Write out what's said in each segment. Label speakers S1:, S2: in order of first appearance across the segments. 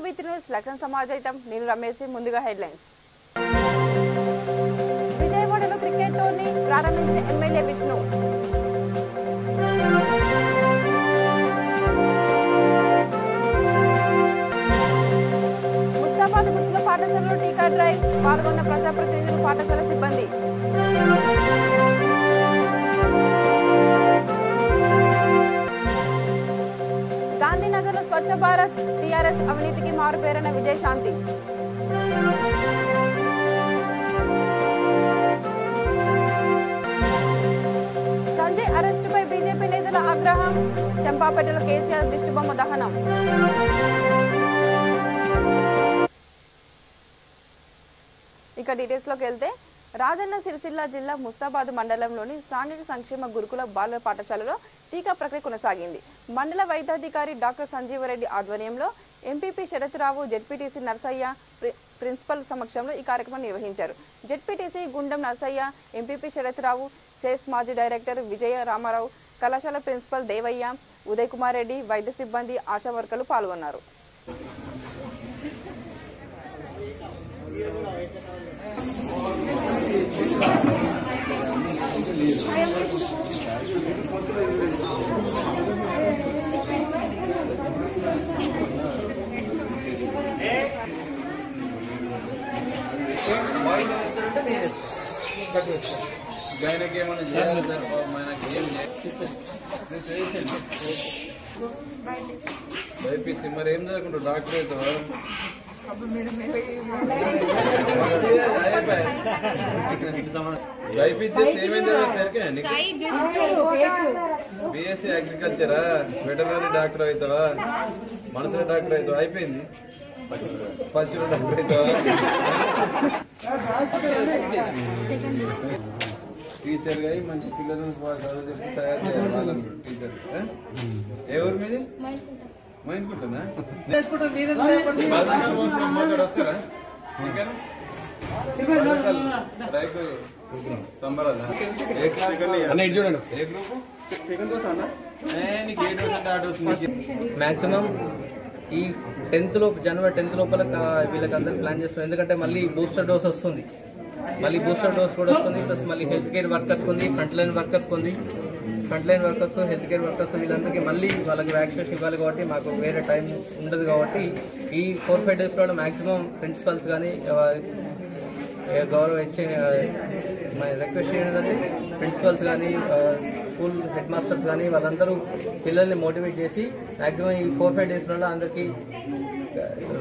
S1: B3 news Laxman సమాజైతం నేను రమేష్. ముందుగా headlines. విజయవాడలో క్రికెట్ టోర్నీ ప్రారంభించిన ఎమ్మెల్యే విష్ణు. ముస్తాబాద్ గుర్తుల పాఠశాలలో టీకా డ్రైవ్ పాల్గొన్న ప్రజాప్రతినిధులు, పాఠశాల సిబ్బంది. గాంధీనగర్లో స్వచ్ఛ భారత్ టీఆర్ఎస్ అవినీతికి మారుపేరైన విజయశాంతి. సంజయ్ అరెస్టుపై బీజేపీ నేతల ఆగ్రహం. చంపాపేటలో కేసీఆర్ దిష్టిబొమ్మ దహనం. ఇక డీటెయిల్స్ లోకి వెళ్తే, రాజన్న సిరిసిల్ల జిల్లా ముస్తాబాద్ మండలంలోని సాంఘిక సంక్షేమ గురుకుల బాలుర పాఠశాలలో టీకా ప్రక్రియ కొనసాగింది. మండల వైద్యాధికారి డాక్టర్ సంజీవరెడ్డి ఆధ్వర్యంలో MPP Sarathrao, ZPTC Narsaiah principal సమక్షంలో ఈ కార్యక్రమం నిర్వహించారు. ZPTC Gundam Narsaiah, MPP Sarathrao, cess మాజీ డైరెక్టర్ విజయ రామారావు, కళాశాల ప్రిన్సిపల్ దేవయ్య, ఉదయ్ కుమార్ రెడ్డి, వైద్య సిబ్బంది, ఆశా వర్కర్లు పాల్గొన్నారు.
S2: మరి ఏం చదువుకుంటావు? డాక్టర్ అవుతావా? బిఎస్సీ అగ్రికల్చరా? వెటర్నరీ డాక్టర్ అవుతావా? మనసుల డాక్టర్ అవుతావా? అయిపోయింది. పశువుల డాక్టర్ అవుతావా? టీచర్ గా మంచి పిల్లలను చదువు చెప్పి తయారు చేయాలి వాళ్ళని. టీచర్ ఏ ఊరు మీది? మా ఇంటికుంటున్నా వస్తారా? రైతు సంబరాలు
S3: మ్యాక్సిమం ఈ 10th లోపు, జనవరి 10th లోపల వీళ్ళకి అందరికి ప్లాన్ చేస్తున్నాం. ఎందుకంటే మళ్ళీ బూస్టర్ డోస్ వస్తుంది, మళ్ళీ బూస్టర్ డోస్ కూడా వస్తుంది. ప్లస్ మళ్ళీ హెల్త్ కేర్ వర్కర్స్ ఉంది, front line workers, health care workers వీళ్ళందరికీ మళ్ళీ వాళ్ళకి వ్యాక్సినేషన్ ఇవ్వాలి. కాబట్టి మాకు వేరే టైం ఉండదు. కాబట్టి ఈ 4-5 days లో మ్యాక్సిమం ప్రిన్సిపల్స్ కానీ గౌరవ రిక్వెస్ట్ చేయాలంటే ప్రిన్సిపల్స్ కానీ స్కూల్ హెడ్ మాస్టర్స్ కానీ వాళ్ళందరూ పిల్లల్ని మోటివేట్ చేసి మ్యాక్సిమం ఈ 4-5 days అందరికీ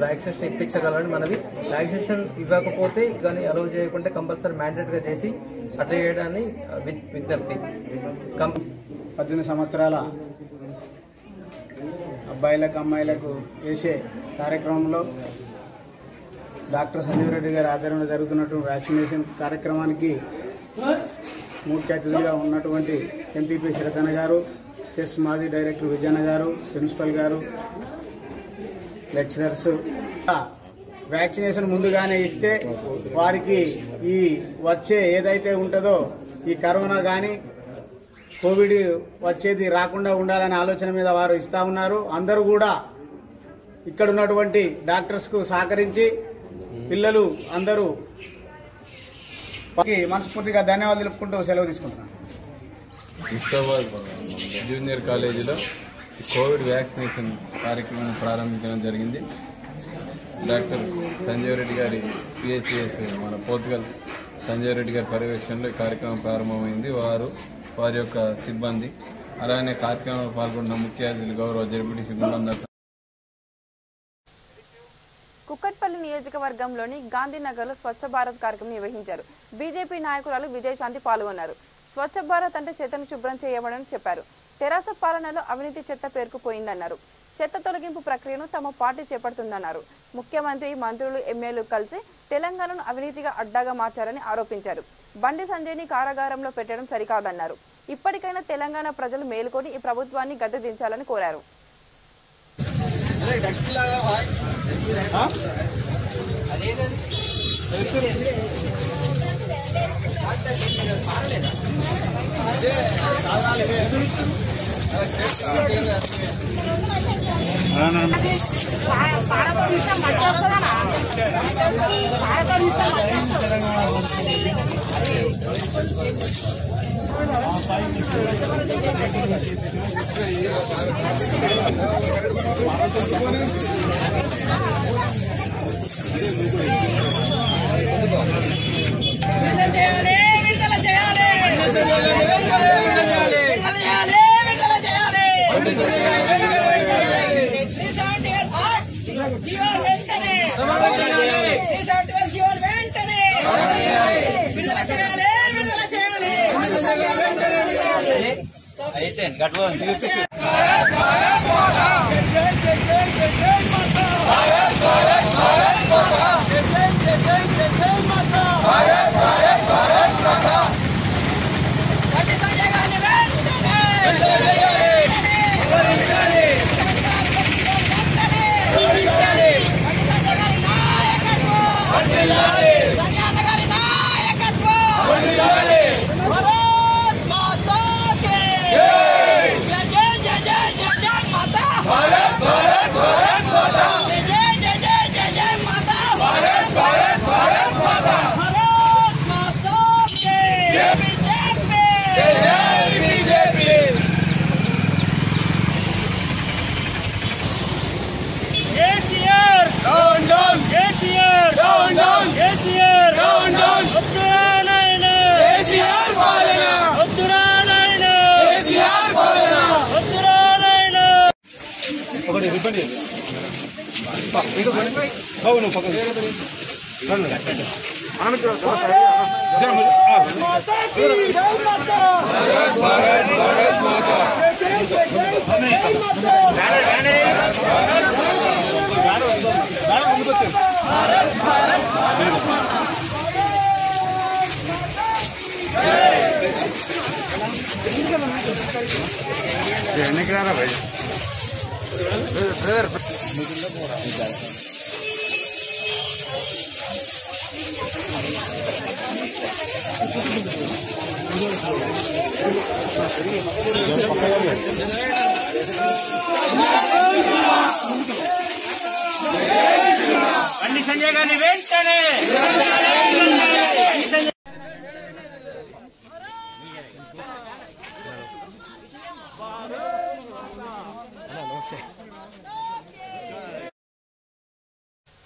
S3: వ్యాక్సినేషన్ ఇప్పించగలని మనవి. వ్యాక్సినేషన్ ఇవ్వకపోతే కానీ అలౌ చేయకుంటే కంపల్సరీ మ్యాండేట్గా చేసి అట్లా చేయడాన్ని విజ్ఞప్తి.
S4: 18 సంవత్సరాల అబ్బాయిలకు అమ్మాయిలకు వేసే కార్యక్రమంలో డాక్టర్ సంజీవరెడ్డి గారి ఆధ్వర్యంలో జరుగుతున్నటువంటి వ్యాక్సినేషన్ కార్యక్రమానికి ముఖ్య అతిథిగా ఉన్నటువంటి ఎంపీపీ శరతన్న గారు, చెస్ మాజీ డైరెక్టర్ విజయన్న గారు, ప్రిన్సిపల్ గారు, లెక్చరర్స్ వ్యాక్సినేషన్ ముందుగానే ఇస్తే వారికి ఈ వచ్చే ఏదైతే ఉంటుందో ఈ కరోనా కానీ కోవిడ్ వచ్చేది రాకుండా ఉండాలనే ఆలోచన మీద వారు ఇస్తా ఉన్నారు. అందరూ కూడా ఇక్కడ ఉన్నటువంటి డాక్టర్స్కు సహకరించి పిల్లలు అందరూ మనస్ఫూర్తిగా ధన్యవాదాలు తెలుపుకుంటూ సెలవు తీసుకుంటున్నాను.
S2: ముస్తాబాద్ జూనియర్ కాలేజీలో కోవిడ్ వ్యాక్సినేషన్ కార్యక్రమం ప్రారంభించడం జరిగింది. డాక్టర్ సంజీవ్ రెడ్డి గారి పిహెచ్సిఎస్ మన పోర్చుగల్ సంజీవ్ రెడ్డి గారి పర్యవేక్షణలో ఈ కార్యక్రమం ప్రారంభమైంది. వారి యొక్క సిబ్బంది అలానే కార్యక్రమంలో పాల్గొన్న ముఖ్య అతిథులు గౌరవ జెడ్పీటీసీ గుండం.
S1: కుక్కట్పల్లి నియోజకవర్గంలోని గాంధీనగర్లో స్వచ్ఛ భారత్ కార్యక్రమం నిర్వహించారు. బీజేపీ నాయకురాలు విజయశాంతి పాల్గొన్నారు. స్వచ్ఛ భారత్ అంటే చెత్తను శుభ్రం చేయమని చెప్పారు. తెరాస పాలనలో అవినీతి చెత్త పేరుకుపోయిందన్నారు. చెత్త తొలగింపు ప్రక్రియను తమ పార్టీ చేపడుతుందన్నారు. ముఖ్యమంత్రి, మంత్రులు, ఎమ్మెల్యేలు కలిసి తెలంగాణను అవినీతిగా అడ్డాగా మార్చారని ఆరోపించారు. బండి సంజయ్ని కారాగారంలో పెట్టడం సరికాదన్నారు. ఇప్పటికైనా తెలంగాణ ప్రజలు మేలుకొని ఈ ప్రభుత్వాన్ని గద్దె దించాలని కోరారు.
S5: పాడబోతున్నా संजय गांधी వెంటనే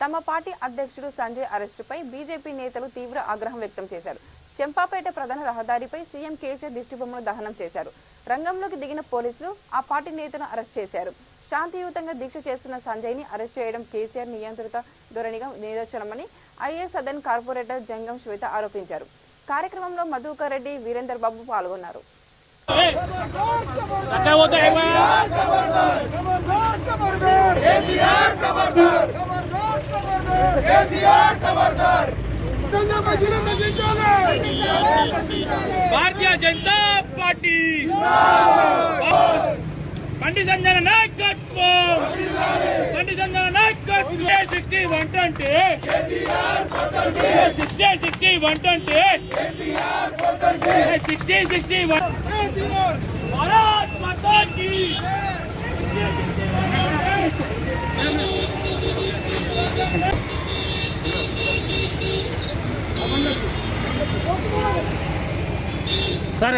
S1: తమ పార్టీ అధ్యక్షుడు సంజయ్ అరెస్టుపై బీజేపీ నేతలు తీవ్ర ఆగ్రహం వ్యక్తం చేశారు. చెంపాపేట ప్రధాన రహదారిపై సీఎం కేసీఆర్ దిష్టిబొమ్మను దహనం చేశారు. రంగంలోకి దిగిన పోలీసులు ఆ పార్టీ నేతను అరెస్ట్ చేశారు. శాంతియుతంగా దీక్ష చేస్తున్న సంజయ్ ని అరెస్ట్ చేయడం కేసీఆర్ నియంత్రిత ధోరణిగా నిదర్శనమని ఐఏఎస్ సదన్ కార్పొరేటర్ జంగం శ్వేత ఆరోపించారు. కార్యక్రమంలో మధుకర్ రెడ్డి, వీరేందర్ బాబు పాల్గొన్నారు.
S5: भारतीय जनता पार्टी पंडित संजय नायकत्व पंडित संजय नायकत्व 61 भारत माता की सर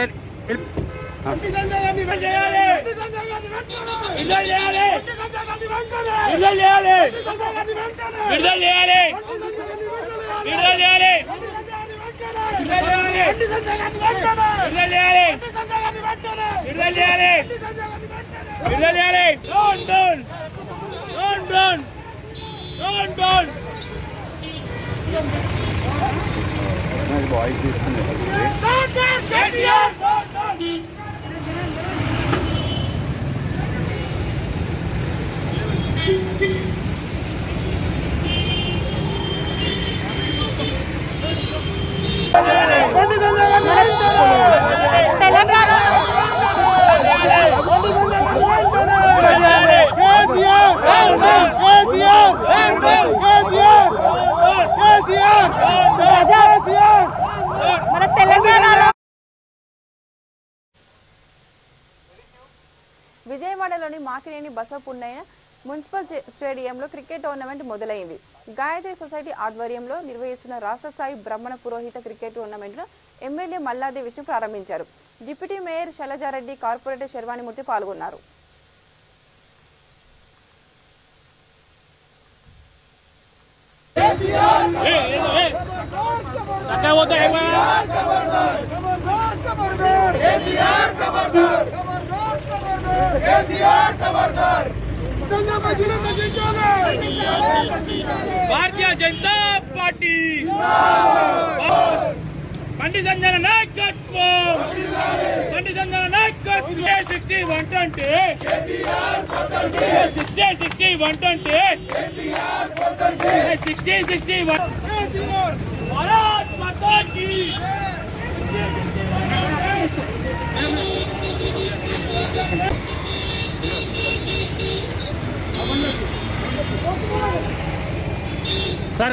S1: విజయవాడలోని మాకినేని బసవపున్నయ్య మున్సిపల్ స్టేడియంలో క్రికెట్ టోర్నమెంట్ మొదలైంది. గాయత్రి సొసైటీ ఆధ్వర్యంలో నిర్వహిస్తున్న రాష్ట్ర స్థాయి బ్రాహ్మణ పురోహిత క్రికెట్ టోర్నమెంట్ను ఎమ్మెల్యే మల్లాది విష్ణు ప్రారంభించారు. డిప్యూటీ మేయర్ శైలజారెడ్డి, కార్పొరేటర్ శర్వాణిమూర్తి పాల్గొన్నారు.
S5: भारतीय जनता पार्टी पंडित संजय नायकत्व पंडित संजय नायकत्व 60 120 60 भारत माता की
S6: सर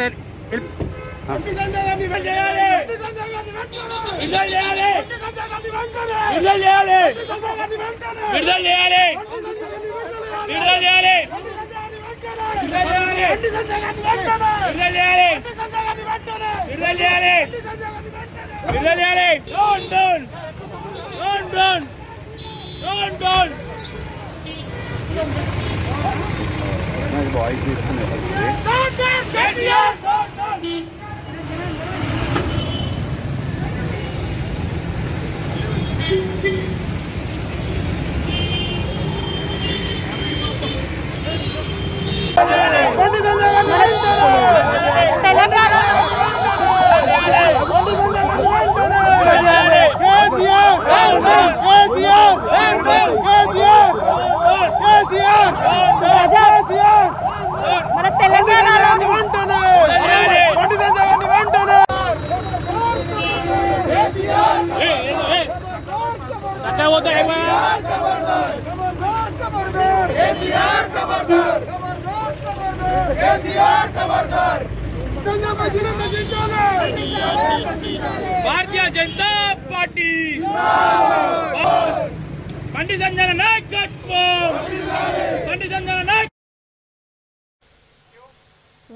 S6: भारतीय जनता पार्टी पंडित संजय नायकत्व पंडित संजय नायक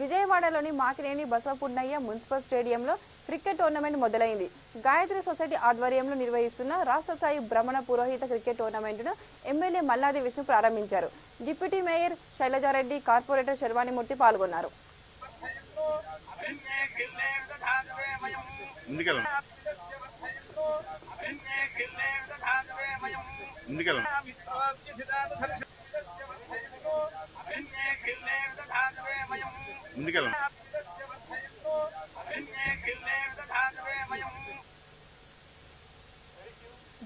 S1: విజయవాడలోని మాకినేని బసవపున్నయ్య మున్సిపల్ స్టేడియంలో క్రికెట్ టోర్నమెంట్ మొదలైంది. గాయత్రి సొసైటీ ఆధ్వర్యంలో నిర్వహిస్తున్న రాష్ట్ర స్థాయి బ్రాహ్మణ పురోహిత క్రికెట్ టోర్నమెంట్ను ఎమ్మెల్యే మల్లాది విష్ణు ప్రారంభించారు. డిప్యూటీ మేయర్ శైలజారెడ్డి, కార్పొరేటర్ శర్వాణిమూర్తి పాల్గొన్నారు.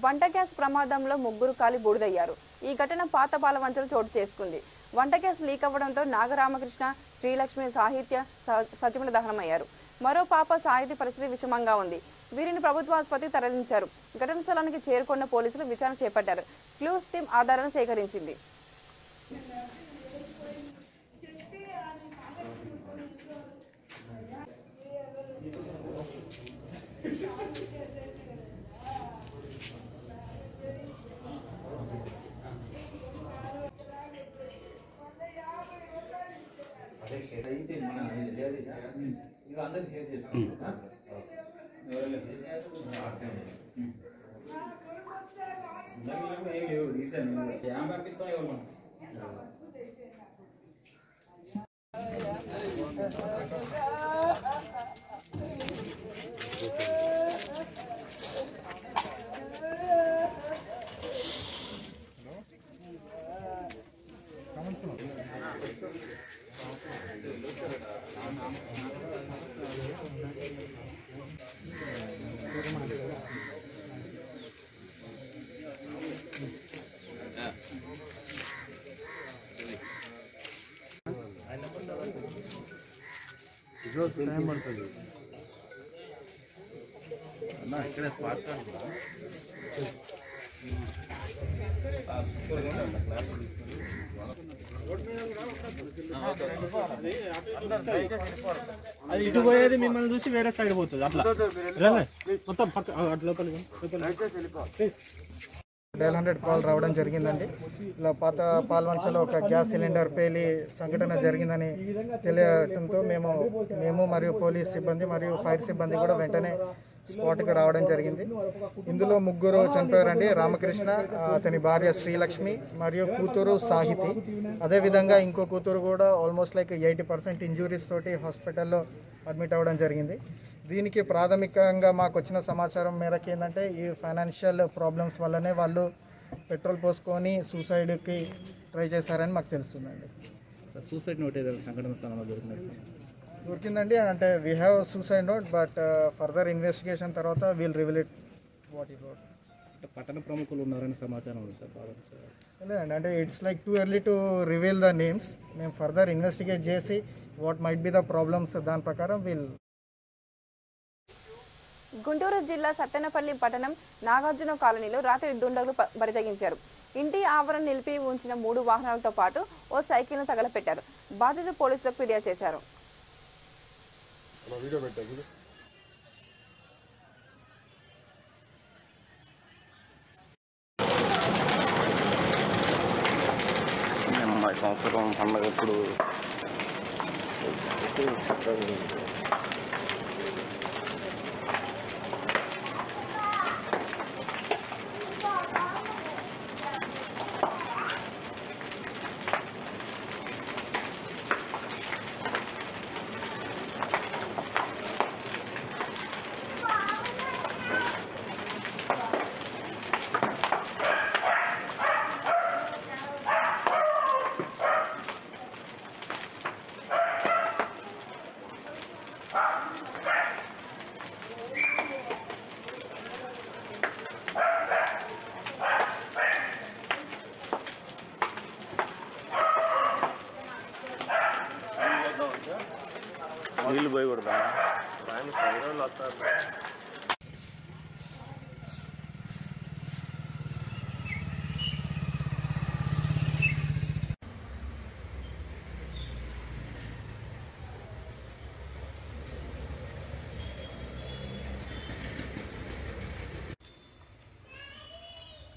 S1: వంట గ్యాస్ ప్రమాదంలో ముగ్గురు కాలి బూడిదయ్యారు. ఈ ఘటన పాత పాలవంచలో చోటు చేసుకుంది. వంట గ్యాస్ లీక్ అవ్వడంతో నాగరామకృష్ణ, శ్రీలక్ష్మి, సాహిత్య సతీమణి దహనమయ్యారు. మరో పాప సాహితీ పరిస్థితి విషమంగా ఉంది. వీరిని ప్రభుత్వ ఆసుపత్రికి తరలించారు. ఘటన స్థలానికి చేరుకున్న పోలీసులు విచారణ చేపట్టారు. క్లూస్ టీం ఆధారాలను సేకరించింది.
S6: टाइम पड़ता इकड़े स्पाट అది ఇటు పోయేది మిమ్మల్ని చూసి వేరే సైడ్ పోతుంది అట్లా మొత్తం పక్క అట్లా
S7: డయల్ 100 కాల్ రావడం జరిగిందండి. ఇలా పాత పాల్వంచలో ఒక గ్యాస్ సిలిండర్ పేలి సంఘటన జరిగిందని తెలియటంతో మేము మరియు పోలీస్ సిబ్బంది మరియు ఫైర్ సిబ్బంది కూడా వెంటనే స్పాట్కి రావడం జరిగింది. ఇందులో 3 చనిపోయారండి. రామకృష్ణ, అతని భార్య శ్రీలక్ష్మి మరియు కూతురు సాహితి. అదేవిధంగా ఇంకో కూతురు కూడా ఆల్మోస్ట్ లైక్ 80% ఇంజురీస్ తోటి హాస్పిటల్లో అడ్మిట్ అవ్వడం జరిగింది. దీనికి ప్రాథమికంగా మాకు వచ్చిన సమాచారం మేరకు ఏంటంటే ఈ ఫైనాన్షియల్ ప్రాబ్లమ్స్ వల్లనే వాళ్ళు పెట్రోల్ పోసుకొని సూసైడ్కి ట్రై చేశారని మాకు తెలుస్తుందండి.
S6: సూసైడ్ నోట్ ఏదైనా సంఘటన స్థానంలో
S7: దొరికిందండి. అంటే we have suicide note, but further investigation తర్వాత వీల్ రివీల్ ఇట్ వాట్ ఈ రోడ్.
S6: అంటే పట్టణ ప్రముఖులు ఉన్నారని సమాచారం ఉంది సార్.
S7: లేదండి, అంటే it's like too early to reveal the names. మేము ఫర్దర్ ఇన్వెస్టిగేట్ చేసి what might be the problems దాని ప్రకారం వీల్.
S1: గుంటూరు జిల్లా సత్తెనపల్లి పట్టణం నాగార్జున కాలనీలో రాత్రి దుండగులు బరితెగించారు. ఇంటి ఆవరణ నిలిపి ఉంచిన 3 వాహనాలతో పాటు ఓ సైకిల్ను తగలపెట్టారు. బాధితులు పోలీసులకు ఫిర్యాదు చేశారు.
S8: సంవత్సరం పండగప్పుడు నీళ్ళు పోయి కొడతా వస్తారు.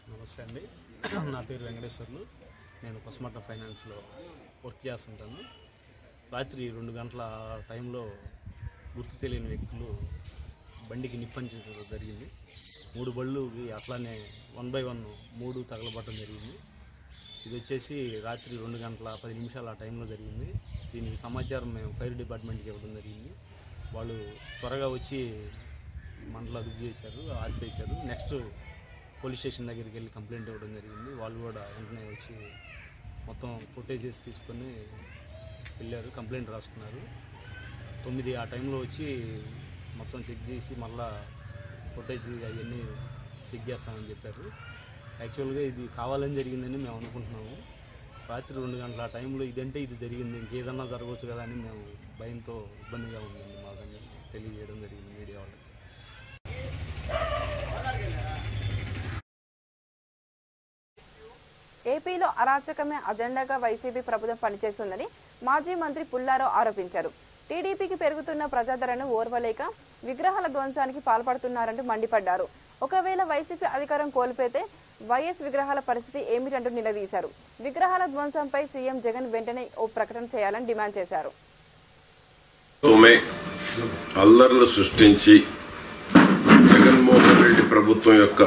S9: నమస్తే అండి, నా పేరు వెంకటేశ్వర్లు. నేను కొస్మట ఫైనాన్స్లో వర్క్ చేస్తుంటాను. రాత్రి 2 గంటల టైంలో గుర్తు తెలియని వ్యక్తులు బండికి నిప్పంచడం జరిగింది. 3 బళ్ళుకి అట్లానే 1 by 1 3 తగలబట్టడం జరిగింది. ఇది వచ్చేసి రాత్రి 2 గంటల 10 నిమిషాల ఆ టైంలో జరిగింది. దీనికి సమాచారం మేము ఫైర్ డిపార్ట్మెంట్కి ఇవ్వడం జరిగింది. వాళ్ళు త్వరగా వచ్చి మంటలు అదుపు చేశారు, ఆర్పేశారు. నెక్స్ట్ పోలీస్ స్టేషన్ దగ్గరికి వెళ్ళి కంప్లైంట్ ఇవ్వడం జరిగింది. వాళ్ళు కూడా వెంటనే వచ్చి మొత్తం ఫుటేజెస్ తీసుకొని వెళ్ళారు, కంప్లైంట్ రాసుకున్నారు. 9 ఆ టైంలో వచ్చి మొత్తం చెక్ చేసి మళ్ళా ఫుటేజ్ అవన్నీ చెక్ చేస్తామని చెప్పారు. యాక్చువల్గా ఇది కావాలని జరిగిందని మేము అనుకుంటున్నాము. రాత్రి 2 గంటల ఆ టైంలో ఇదంటే ఇది జరిగింది, ఇంకేదన్నా జరగవచ్చు కదా అని మేము భయంతో ఇబ్బందిగా ఉందండి మాకని తెలియజేయడం జరిగింది మీడియా వాళ్ళకి.
S1: ఏపీలో అరాచకమే అజెండాగా వైసీపీ ప్రభుత్వం పనిచేస్తుందని మాజీ మంత్రి పుల్లారావు ఆరోపించారు. టీడీపీకి పెరుగుతున్న ప్రజాదరణ ఓర్వలేక విగ్రహాల ధ్వంసానికి పాల్పడుతున్నారంటూ మండిపడ్డారు. ఒకవేళ వైసీపీ అధికారం కోల్పోతే వైఎస్ విగ్రహాల పరిస్థితి ఏమిటంటూ నిలదీశారు. విగ్రహాల ధ్వంసంపై సీఎం జగన్ వెంటనే ఓ ప్రకటన చేయాలని డిమాండ్ చేశారు.
S10: అల్లర్లు సృష్టించి జగన్మోహన్ రెడ్డి ప్రభుత్వం యొక్క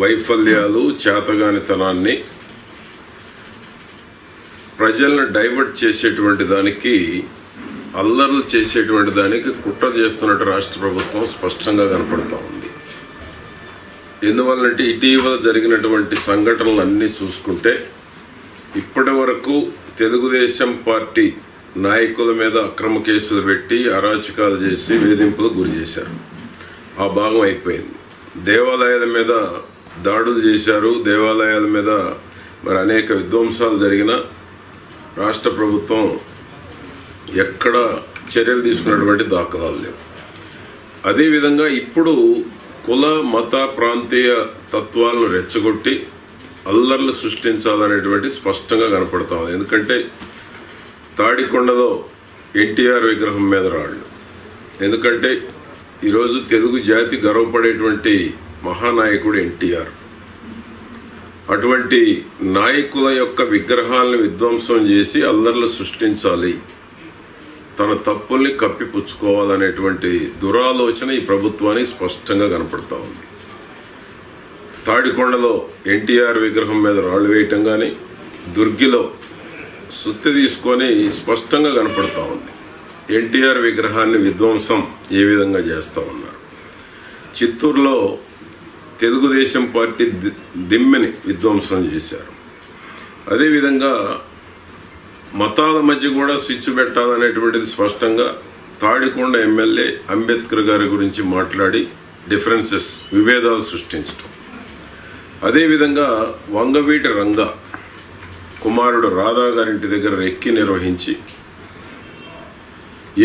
S10: వైఫల్యాలు, చేతగానితనాన్ని ప్రజలను డైవర్ట్ చేసేటువంటి దానికి, అల్లర్లు చేసేటువంటి దానికి కుట్ర చేస్తున్నట్టు రాష్ట్ర ప్రభుత్వం స్పష్టంగా కనపడతా ఉంది. ఎందువల్లంటే ఇటీవల జరిగినటువంటి సంఘటనలు అన్నీ చూసుకుంటే ఇప్పటి వరకు తెలుగుదేశం పార్టీ నాయకుల మీద అక్రమ కేసులు పెట్టి అరాచకాలు చేసి వేధింపులకు గురి చేశారు. ఆ భాగం అయిపోయింది. దేవాలయాల మీద దాడులు చేశారు. దేవాలయాల మీద మరి అనేక విధ్వంసాలు జరిగిన రాష్ట్ర ప్రభుత్వం ఎక్కడ చర్యలు తీసుకున్నటువంటి దాఖలాలు లేవు. అదేవిధంగా ఇప్పుడు కుల, మత, ప్రాంతీయ తత్వాలను రెచ్చగొట్టి అల్లర్లు సృష్టించాలనేటువంటి స్పష్టంగా కనపడతా ఉంది. ఎందుకంటే తాడికొండలో ఎన్టీఆర్ విగ్రహం మీద రాళ్ళు. ఎందుకంటే ఈరోజు తెలుగు జాతి గర్వపడేటువంటి మహానాయకుడు ఎన్టీఆర్. అటువంటి నాయకుల యొక్క విగ్రహాలను విధ్వంసం చేసి అల్లర్లు సృష్టించాలి, తన తప్పుల్ని కప్పిపుచ్చుకోవాలనేటువంటి దురాలోచన ఈ ప్రభుత్వానికి స్పష్టంగా కనపడతా ఉంది. తాడికొండలో ఎన్టీఆర్ విగ్రహం మీద రాళ్లు వేయటం కానీ, దుర్గిలో సుత్తి తీసుకొని స్పష్టంగా కనపడతా ఉంది. ఎన్టీఆర్ విగ్రహాన్ని విధ్వంసం ఏ విధంగా చేస్తూ ఉన్నారు. చిత్తూరులో తెలుగుదేశం పార్టీ దిమ్మెని విధ్వంసం చేశారు. అదేవిధంగా మతాల మధ్య కూడా స్విచ్ పెట్టాలనేటువంటిది స్పష్టంగా తాడికొండ ఎమ్మెల్యే అంబేద్కర్ గారి గురించి మాట్లాడి డిఫరెన్సెస్, విభేదాలు సృష్టించడం. అదేవిధంగా వంగవీటి రంగా కుమారుడు రాధా గారింటి దగ్గర రెక్కి నిర్వహించి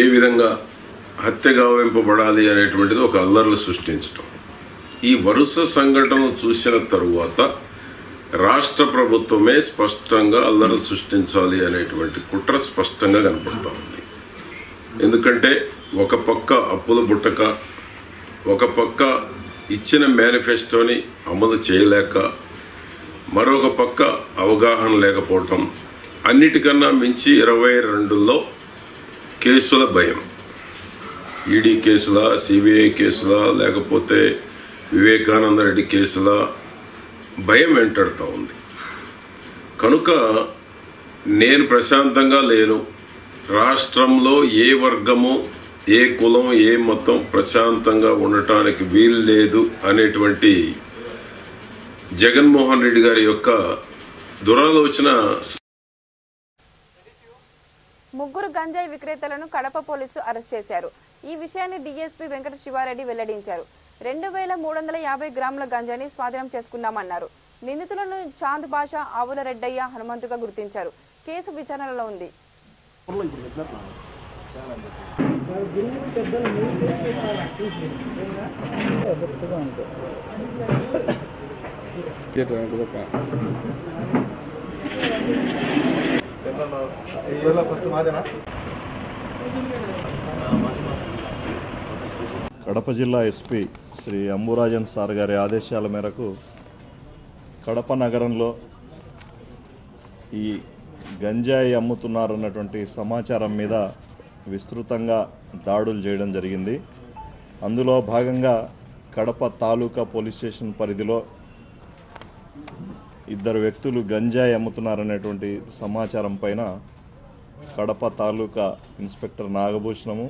S10: ఏ విధంగా హత్య గావింపబడాలి అనేటువంటిది ఒక అల్లర్లు సృష్టించడం. ఈ వరుస సంఘటనలు చూసిన తరువాత రాష్ట్ర ప్రభుత్వమే స్పష్టంగా అల్లర్లు సృష్టించాలి అనేటువంటి కుట్ర స్పష్టంగా కనపడతా ఉంది. ఎందుకంటే ఒక పక్క అప్పుల బుట్టక, ఒక పక్క ఇచ్చిన మేనిఫెస్టోని అమలు చేయలేక, మరొక పక్క అవగాహన లేకపోవటం, అన్నిటికన్నా మించి 22లో కేసుల భయం, ఈడీ కేసులా, సిబిఐ కేసులా, లేకపోతే వివేకానంద రెడ్డి కేసులా భయం వెంటాడుతూ ఉంది. కనుక నేను ప్రశాంతంగా లేను, రాష్ట్రంలో ఏ వర్గము, ఏ కులం, ఏ మతం ప్రశాంతంగా ఉండటానికి వీలు లేదు అనేటువంటి జగన్మోహన్ రెడ్డి గారి యొక్క దురాలోచన.
S1: ముగ్గురు గంజాయి విక్రేతలను కడప పోలీసులు అరెస్ట్ చేశారు. ఈ విషయాన్ని డీఎస్పీ వెంకట శివారెడ్డి వెల్లడించారు. 2350 గ్రాముల గంజాయిని స్వాధీనం చేసుకున్నామన్నారు. నిందితులను చాంద్ బాషా, ఆవుల రెడ్డయ్య, హనుమంతుగా గుర్తించారు. కేసు విచారణలో ఉంది.
S11: కడప జిల్లా ఎస్పీ శ్రీ అంబురాజన్ సార్ గారి ఆదేశాల మేరకు కడప నగరంలో ఈ గంజాయి అమ్ముతున్నారన్నటువంటి సమాచారం మీద విస్తృతంగా దాడులు చేయడం జరిగింది. అందులో భాగంగా కడప తాలూకా పోలీస్ స్టేషన్ పరిధిలో 2 వ్యక్తులు గంజాయి అమ్ముతున్నారనేటువంటి సమాచారం పైన కడప తాలూకా ఇన్స్పెక్టర్ నాగభూషణము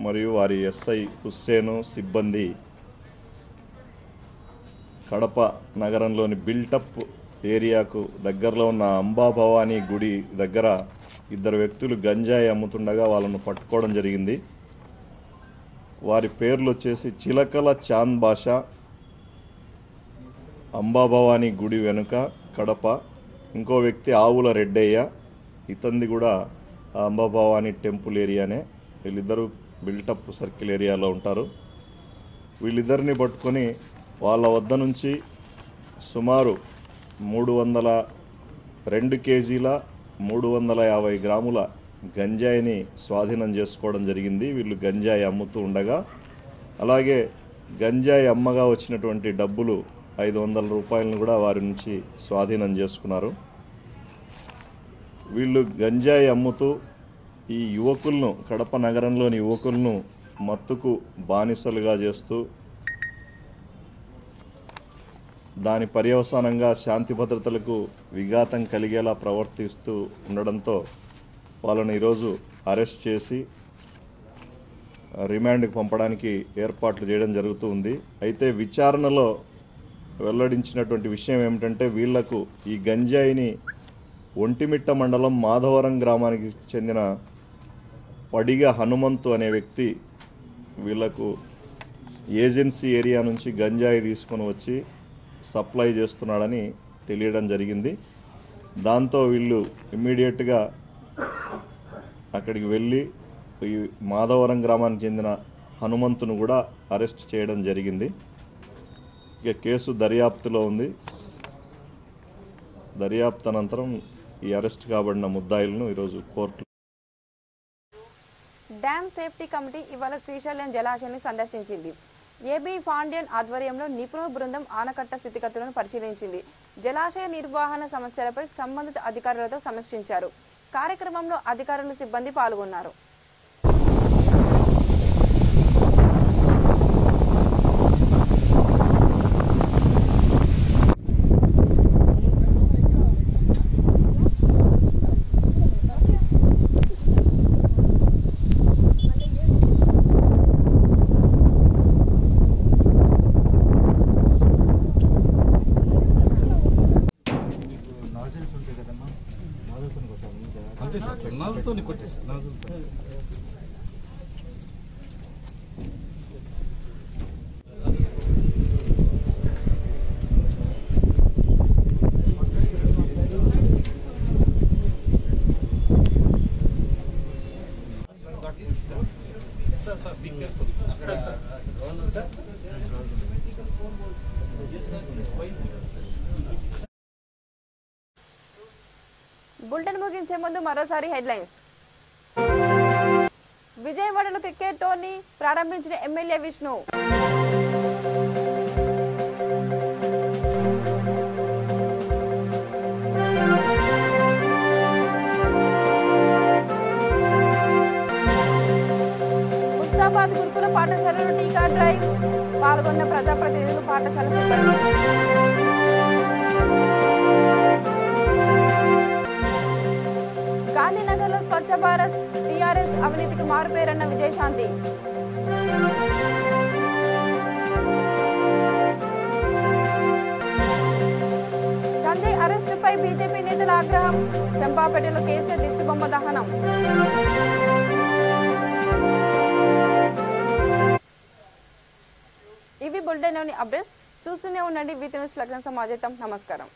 S11: మరియు వారి ఎస్ఐ హుస్సేను సిబ్బంది కడప నగరంలోని బిల్టప్ ఏరియాకు దగ్గరలో ఉన్న అంబాభవానీ గుడి దగ్గర 2 వ్యక్తులు గంజాయి అమ్ముతుండగా వాళ్ళను పట్టుకోవడం జరిగింది. వారి పేర్లు వచ్చేసి చిలకల చాంద్ బాషా, అంబాభవానీ గుడి వెనుక కడప. ఇంకో వ్యక్తి ఆవుల రెడ్డయ్య, ఇతంది కూడా అంబాభవానీ టెంపుల్ ఏరియానే. వీళ్ళిద్దరూ బిల్టప్ సర్కిల్ ఏరియాలో ఉంటారు. వీళ్ళిద్దరిని పట్టుకొని వాళ్ళ వద్ద నుంచి సుమారు 302 కేజీల 350 గ్రాముల గంజాయిని స్వాధీనం చేసుకోవడం జరిగింది. వీళ్ళు గంజాయి అమ్ముతూ ఉండగా, అలాగే గంజాయి అమ్మగా వచ్చినటువంటి డబ్బులు 500 రూపాయలను కూడా వారి నుంచి స్వాధీనం చేసుకున్నారు. వీళ్ళు గంజాయి అమ్ముతూ ఈ యువకులను, కడప నగరంలోని యువకులను మత్తుకు బానిసలుగా చేస్తూ దాని పర్యవసానంగా శాంతి భద్రతలకు విఘాతం కలిగేలా ప్రవర్తిస్తూ ఉండడంతో వాళ్ళని ఈరోజు అరెస్ట్ చేసి రిమాండ్కి పంపడానికి ఏర్పాట్లు చేయడం జరుగుతూ ఉంది. అయితే విచారణలో వెల్లడించినటువంటి విషయం ఏమిటంటే, వీళ్లకు ఈ గంజాయిని ఒంటిమిట్ట మండలం మాధవరం గ్రామానికి చెందిన పడిగ హనుమంతు అనే వ్యక్తి వీళ్లకు ఏజెన్సీ ఏరియా నుంచి గంజాయి తీసుకొని వచ్చి సప్లై చేస్తున్నాడని తెలియడం జరిగింది. దాంతో వీళ్ళు ఇమ్మీడియట్గా అక్కడికి వెళ్ళి ఈ మాధవరం గ్రామానికి చెందిన హనుమంతును కూడా అరెస్ట్ చేయడం జరిగింది. ఇక కేసు దర్యాప్తులో ఉంది. దర్యాప్తు అనంతరం ఈ అరెస్ట్ కాబడిన ముద్దాయిలను ఈరోజు కోర్టు.
S1: డ్యామ్ సేఫ్టీ కమిటీ ఇవాళ శ్రీశైలం జలాశయాన్ని సందర్శించింది. ఏబీ ఫాండియన్ ఆధ్వర్యంలో నిపుణుల బృందం ఆనకట్ట స్థితిగతులను పరిశీలించింది. జలాశయ నిర్వహణ సమస్యలపై సంబంధిత అధికారులతో సమీక్షించారు. కార్యక్రమంలో అధికారులు సిబ్బంది పాల్గొన్నారు.
S12: అంతే సార్, నాజుతో కొట్టేసారు. నాజుతో sir sir be careful sir sir sir
S1: bulletin ముగించే ముందు మరోసారి హెడ్లైన్స్. విజయవాడలో క్రికెట్ టోర్నీ ప్రారంభించిన ఎమ్మెల్యే విష్ణు. ముస్తాబాద్ గురుకుల పాఠశాలలో టీకా డ్రైవ్ పాల్గొన్న ప్రజాప్రతినిధులు, పాఠశాల సిబ్బంది. గాంధీనగర్లో స్వచ్ఛ భారత్ టీఆర్ఎస్ అవినీతికి మారుపేరన్న విజయశాంతి. సంజయ్ అరెస్టుపై బీజేపీ నేతల ఆగ్రహం. చంపాపేటలో కేసీఆర్ దిష్టిబొమ్మ దహనం. ఇవి బులెటిన్లోని అప్డేట్స్. చూస్తూనే ఉండండి వీటి న్యూస్ లగ్న సమాజం. నమస్కారం.